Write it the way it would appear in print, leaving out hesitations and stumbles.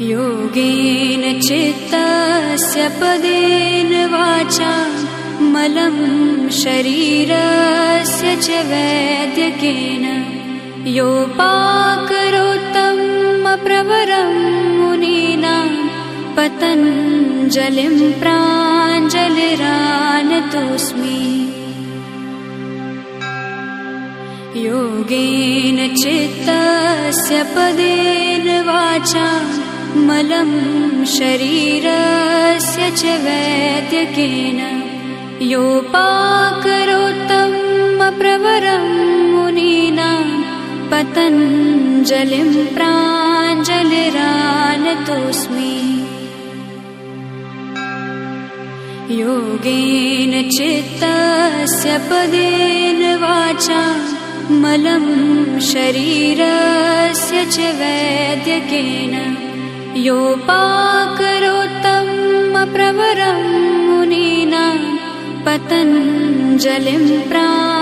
योगेन चित्तस्य पदेन वाचा मलं शरीरस्य च वैद्यकेन योपाकरोत्तं प्रवरं मुनीनां पतञ्जलिं प्राञ्जलिरानतोऽस्मि। योगेन चित्तस्य पदेन वाचा मलं शरीरस्य च वैद्यकेन योपाकरोत्तं प्रवरं मुनीनां पतञ्जलिं प्राञ्जलिरानतोऽस्मि। योगेन चित्तस्य पदेन वाचा मलं शरीरस्य च वैद्यकेन योपाकरोत्तं प्रवरं मुनीनां पतञ्जलिं प्राञ्जलिरानतोऽस्मि।